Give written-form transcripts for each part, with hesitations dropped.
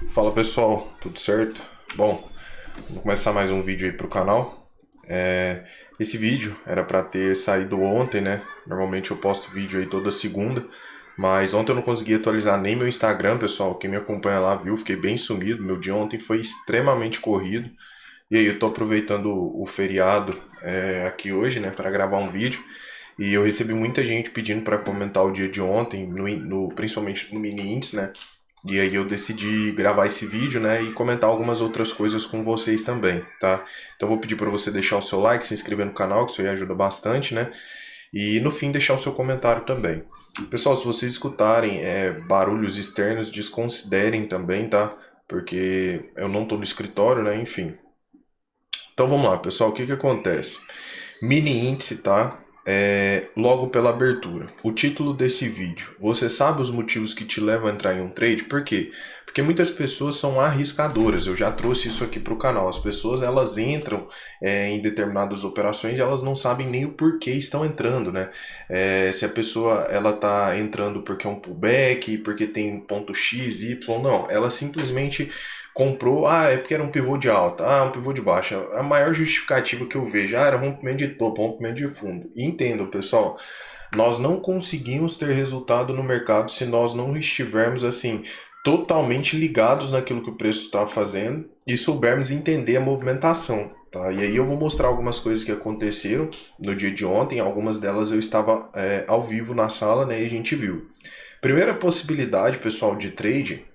Fala pessoal, tudo certo? Bom, vamos começar mais um vídeo aí pro canal. Esse vídeo era para ter saído ontem, né? Normalmente eu posto vídeo aí toda segunda, mas ontem eu não consegui atualizar nem meu Instagram, pessoal. Quem me acompanha lá viu, fiquei bem sumido. Meu dia ontem foi extremamente corrido. E aí eu tô aproveitando o feriado aqui hoje, né, para gravar um vídeo. E eu recebi muita gente pedindo para comentar o dia de ontem, principalmente no mini índice, né? E aí eu decidi gravar esse vídeo, né, e comentar algumas outras coisas com vocês também, tá? Então eu vou pedir para você deixar o seu like, se inscrever no canal, que isso aí ajuda bastante, né? E no fim deixar o seu comentário também. Pessoal, se vocês escutarem barulhos externos, desconsiderem também, tá? Porque eu não tô no escritório, né? Enfim. Então vamos lá, pessoal, o que que acontece? Mini índice, tá? Logo pela abertura. O título desse vídeo. Você sabe os motivos que te levam a entrar em um trade? Por quê? Porque muitas pessoas são arriscadoras. Eu já trouxe isso aqui para o canal. As pessoas elas entram em determinadas operações e elas não sabem nem o porquê estão entrando, né? Se a pessoa ela tá entrando porque é um pullback, porque tem ponto X, Y, não. Ela simplesmente comprou, é porque era um pivô de alta, um pivô de baixa. A maior justificativa que eu vejo, era rompimento de topo, rompimento de fundo. E entendo, pessoal, nós não conseguimos ter resultado no mercado se nós não estivermos assim totalmente ligados naquilo que o preço está fazendo e soubermos entender a movimentação. Tá? E aí eu vou mostrar algumas coisas que aconteceram no dia de ontem, algumas delas eu estava ao vivo na sala, né, e a gente viu. Primeira possibilidade, pessoal, de trade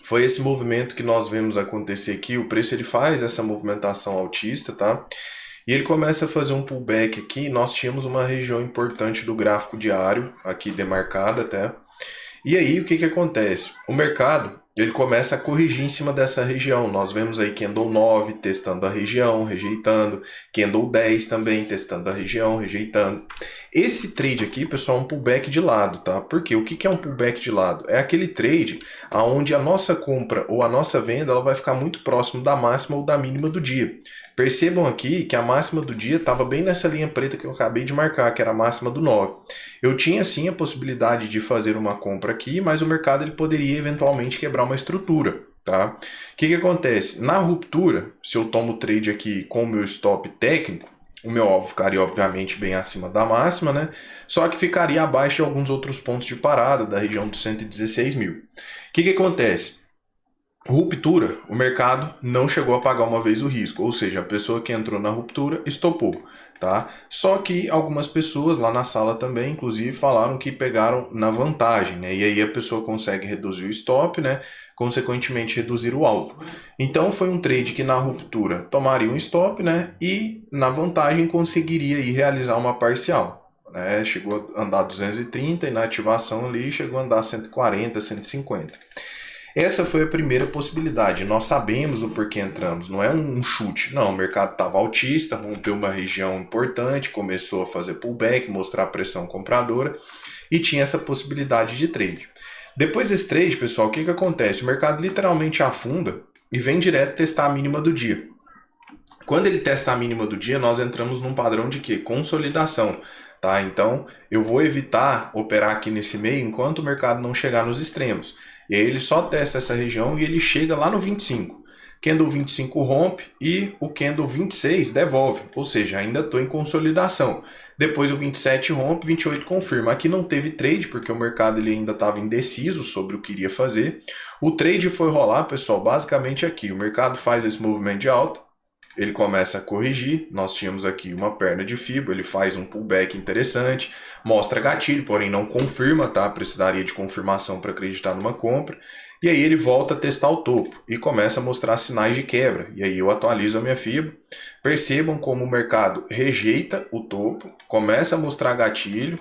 foi esse movimento que nós vemos acontecer aqui. O preço ele faz essa movimentação altista, tá? E ele começa a fazer um pullback aqui. Nós tínhamos uma região importante do gráfico diário aqui demarcada até. E aí o que que acontece? O mercado ele começa a corrigir em cima dessa região. Nós vemos aí Candle 9 testando a região, rejeitando. Candle 10 também testando a região, rejeitando. Esse trade aqui, pessoal, é um pullback de lado, tá? Porque o que que é um pullback de lado? É aquele trade onde a nossa compra ou a nossa venda ela vai ficar muito próximo da máxima ou da mínima do dia. Percebam aqui que a máxima do dia estava bem nessa linha preta que eu acabei de marcar, que era a máxima do 9. Eu tinha sim a possibilidade de fazer uma compra aqui, mas o mercado ele poderia eventualmente quebrar uma estrutura. Tá? O que que acontece? Na ruptura, se eu tomo o trade aqui com o meu stop técnico, o meu alvo ficaria obviamente bem acima da máxima, né? Só que ficaria abaixo de alguns outros pontos de parada da região dos 116 mil. O que que acontece? Ruptura, o mercado não chegou a pagar uma vez o risco, ou seja, a pessoa que entrou na ruptura estopou, tá? Só que algumas pessoas lá na sala também, inclusive, falaram que pegaram na vantagem, né? E aí a pessoa consegue reduzir o stop, né? Consequentemente reduzir o alvo. Então foi um trade que na ruptura tomaria um stop, né? E na vantagem conseguiria ir realizar uma parcial. Né? Chegou a andar 230 e na ativação ali chegou a andar 140, 150. Essa foi a primeira possibilidade. Nós sabemos o porquê entramos, não é um chute. Não, o mercado estava altista, rompeu uma região importante, começou a fazer pullback, mostrar pressão compradora e tinha essa possibilidade de trade. Depois desse trade, pessoal, o que que acontece? O mercado literalmente afunda e vem direto testar a mínima do dia. Quando ele testa a mínima do dia, nós entramos num padrão de quê? Consolidação. Tá? Então, eu vou evitar operar aqui nesse meio enquanto o mercado não chegar nos extremos. E aí ele só testa essa região e ele chega lá no 25. Candle 25 rompe e o Candle 26 devolve, ou seja, ainda estou em consolidação. Depois o 27 rompe, 28 confirma. Aqui não teve trade porque o mercado ele ainda estava indeciso sobre o que iria fazer. O trade foi rolar, pessoal, basicamente aqui. O mercado faz esse movimento de alta, ele começa a corrigir, nós tínhamos aqui uma perna de fibra, ele faz um pullback interessante, mostra gatilho, porém não confirma, tá? Precisaria de confirmação para acreditar numa compra. E aí ele volta a testar o topo e começa a mostrar sinais de quebra. E aí eu atualizo a minha fibra. Percebam como o mercado rejeita o topo, começa a mostrar gatilho,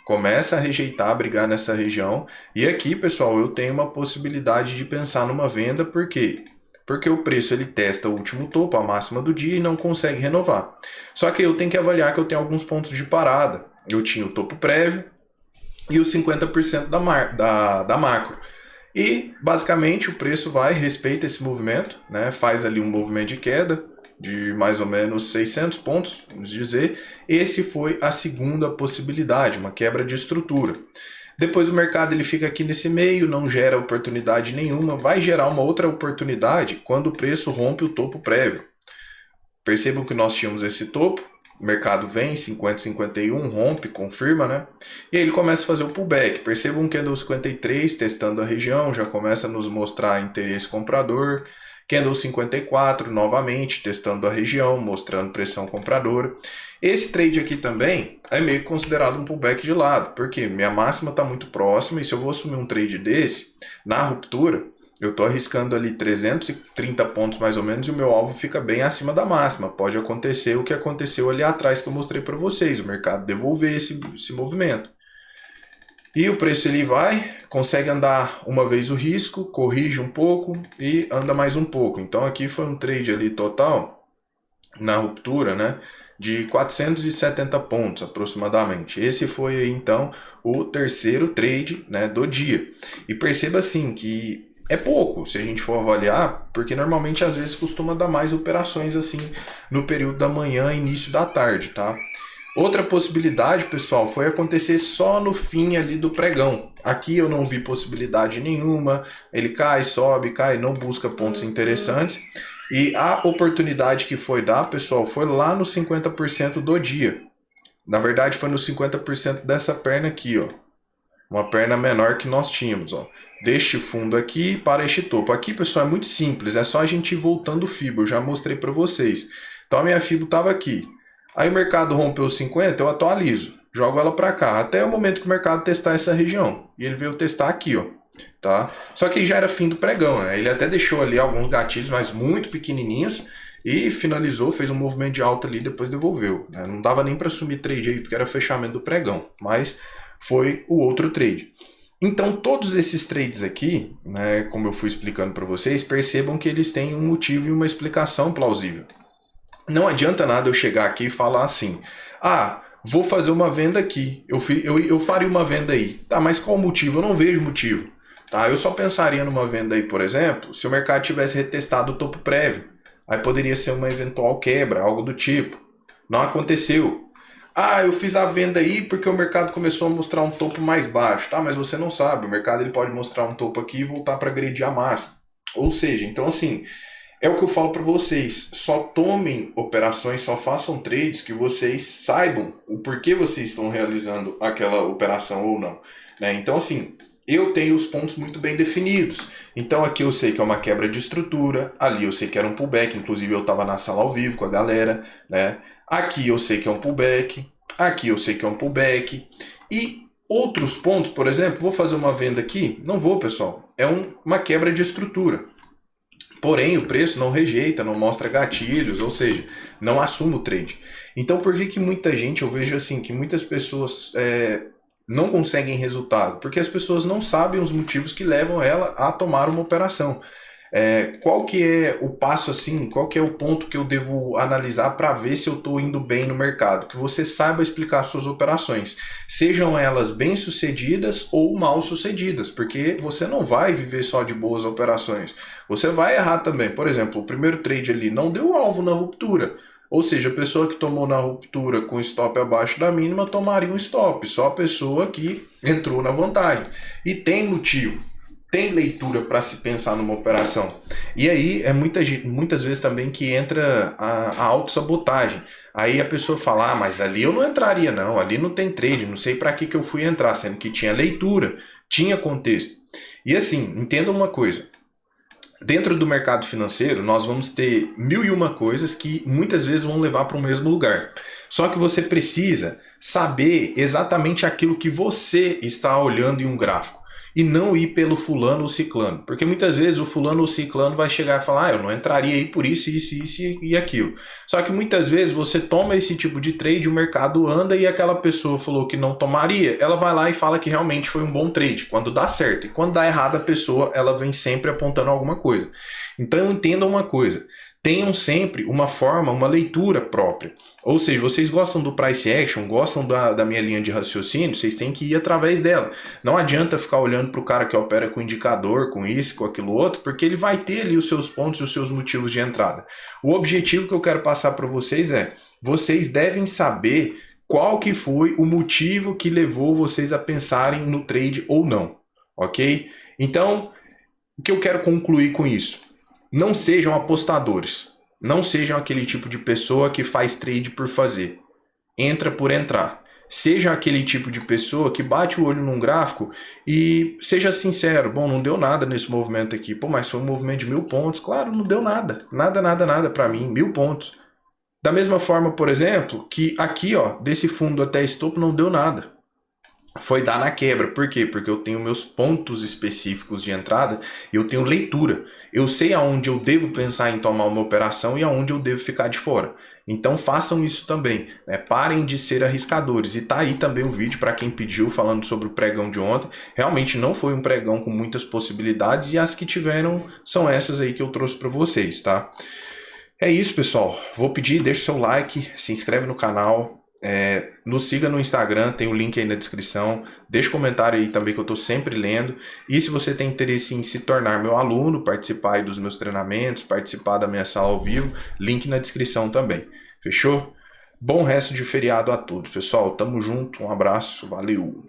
começa a rejeitar, brigar nessa região. E aqui, pessoal, eu tenho uma possibilidade de pensar numa venda, porque o preço ele testa o último topo, a máxima do dia, e não consegue renovar. Só que eu tenho que avaliar que eu tenho alguns pontos de parada. Eu tinha o topo prévio e os 50% da macro. E basicamente o preço respeita esse movimento, né? Faz ali um movimento de queda de mais ou menos 600 pontos, vamos dizer. Esse foi a segunda possibilidade, uma quebra de estrutura. Depois o mercado ele fica aqui nesse meio, não gera oportunidade nenhuma, vai gerar uma outra oportunidade quando o preço rompe o topo prévio. Percebam que nós tínhamos esse topo, o mercado vem, 50, 51, rompe, confirma, né? E aí ele começa a fazer o pullback. Percebam um candle 53, testando a região, já começa a nos mostrar interesse comprador. Candle 54, novamente, testando a região, mostrando pressão compradora. Esse trade aqui também é meio que considerado um pullback de lado, porque minha máxima está muito próxima e se eu vou assumir um trade desse, na ruptura, eu estou arriscando ali 330 pontos mais ou menos e o meu alvo fica bem acima da máxima. Pode acontecer o que aconteceu ali atrás que eu mostrei para vocês, o mercado devolver esse movimento. E o preço ele vai, consegue andar uma vez o risco, corrige um pouco e anda mais um pouco. Então aqui foi um trade ali total, na ruptura, né, de 470 pontos aproximadamente. Esse foi aí então o terceiro trade, né, do dia. E perceba assim que é pouco se a gente for avaliar, porque normalmente às vezes costuma dar mais operações assim no período da manhã e início da tarde, tá? Outra possibilidade, pessoal, foi acontecer só no fim ali do pregão. Aqui eu não vi possibilidade nenhuma, ele cai, sobe, cai, não busca pontos interessantes. E a oportunidade que foi dar, pessoal, foi lá no 50% do dia. Na verdade, foi no 50% dessa perna aqui, ó. Uma perna menor que nós tínhamos, ó. Deste fundo aqui para este topo. Aqui, pessoal, é muito simples, é só a gente ir voltando o FIBO, eu já mostrei para vocês. Então a minha FIBO estava aqui. Aí o mercado rompeu 50, eu atualizo, jogo ela para cá, até o momento que o mercado testar essa região. E ele veio testar aqui, ó, tá? Só que já era fim do pregão, né? Ele até deixou ali alguns gatilhos, mas muito pequenininhos, e finalizou, fez um movimento de alta ali, depois devolveu, né? Não dava nem para assumir trade aí, porque era fechamento do pregão, mas foi o outro trade. Então todos esses trades aqui, né, como eu fui explicando para vocês, percebam que eles têm um motivo e uma explicação plausível. Não adianta nada eu chegar aqui e falar assim, ah, vou fazer uma venda aqui, eu faria uma venda aí. Tá, mas qual o motivo? Eu não vejo motivo. Tá, eu só pensaria numa venda aí, por exemplo, se o mercado tivesse retestado o topo prévio. Aí poderia ser uma eventual quebra, algo do tipo. Não aconteceu. Ah, eu fiz a venda aí porque o mercado começou a mostrar um topo mais baixo. Tá, mas você não sabe, o mercado ele pode mostrar um topo aqui e voltar para agredir a máxima. Ou seja, então assim... É o que eu falo para vocês, só tomem operações, só façam trades que vocês saibam o porquê vocês estão realizando aquela operação ou não, né? Então assim, eu tenho os pontos muito bem definidos, então aqui eu sei que é uma quebra de estrutura, ali eu sei que era um pullback, inclusive eu estava na sala ao vivo com a galera, né? Aqui eu sei que é um pullback, aqui eu sei que é um pullback, e outros pontos, por exemplo, vou fazer uma venda aqui, não vou pessoal, é uma quebra de estrutura. Porém, o preço não rejeita, não mostra gatilhos, ou seja, não assume o trade. Então, por que muita gente, eu vejo assim, que muitas pessoas não conseguem resultado? Porque as pessoas não sabem os motivos que levam ela a tomar uma operação. Qual que é o passo assim, qual que é o ponto que eu devo analisar para ver se eu estou indo bem no mercado? Que você saiba explicar suas operações, sejam elas bem-sucedidas ou mal-sucedidas, porque você não vai viver só de boas operações, você vai errar também. Por exemplo, o primeiro trade ali não deu alvo na ruptura, ou seja, a pessoa que tomou na ruptura com stop abaixo da mínima tomaria um stop, só a pessoa que entrou na vantagem. E tem motivo. Tem leitura para se pensar numa operação. E aí é muitas vezes também que entra a autossabotagem. Aí a pessoa fala, mas ali eu não entraria não, ali não tem trade, não sei para que eu fui entrar, sendo que tinha leitura, tinha contexto. E assim, entenda uma coisa, dentro do mercado financeiro nós vamos ter 1001 coisas que muitas vezes vão levar para o mesmo lugar. Só que você precisa saber exatamente aquilo que você está olhando em um gráfico. E não ir pelo fulano ou ciclano. Porque muitas vezes o fulano ou ciclano vai chegar e falar, eu não entraria aí por isso e aquilo. Só que muitas vezes você toma esse tipo de trade, o mercado anda e aquela pessoa falou que não tomaria, ela vai lá e fala que realmente foi um bom trade, quando dá certo. E quando dá errado a pessoa, ela vem sempre apontando alguma coisa. Então entenda uma coisa. Tenham sempre uma forma, uma leitura própria. Ou seja, vocês gostam do price action, gostam da minha linha de raciocínio, vocês têm que ir através dela. Não adianta ficar olhando para o cara que opera com indicador, com isso, com aquilo outro, porque ele vai ter ali os seus pontos e os seus motivos de entrada. O objetivo que eu quero passar para vocês é, vocês devem saber qual que foi o motivo que levou vocês a pensarem no trade ou não, ok? Então, o que eu quero concluir com isso? Não sejam apostadores, não sejam aquele tipo de pessoa que faz trade por fazer, entra por entrar. Seja aquele tipo de pessoa que bate o olho num gráfico e seja sincero, bom, não deu nada nesse movimento aqui, pô, mas foi um movimento de 1000 pontos, claro, não deu nada, nada para mim, 1000 pontos. Da mesma forma, por exemplo, que aqui, ó, desse fundo até esse topo não deu nada. Foi dar na quebra. Por quê? Porque eu tenho meus pontos específicos de entrada e eu tenho leitura. Eu sei aonde eu devo pensar em tomar uma operação e aonde eu devo ficar de fora. Então façam isso também, né? Parem de ser arriscadores. E tá aí também o vídeo para quem pediu falando sobre o pregão de ontem. Realmente não foi um pregão com muitas possibilidades e as que tiveram são essas aí que eu trouxe para vocês, tá? É isso, pessoal. Vou pedir, deixa o seu like, se inscreve no canal, nos siga no Instagram, tem o link aí na descrição. Deixa um comentário aí também que eu estou sempre lendo. E se você tem interesse em se tornar meu aluno, participar aí dos meus treinamentos, participar da minha sala ao vivo, link na descrição também. Fechou? Bom resto de feriado a todos, pessoal. Tamo junto, um abraço, valeu!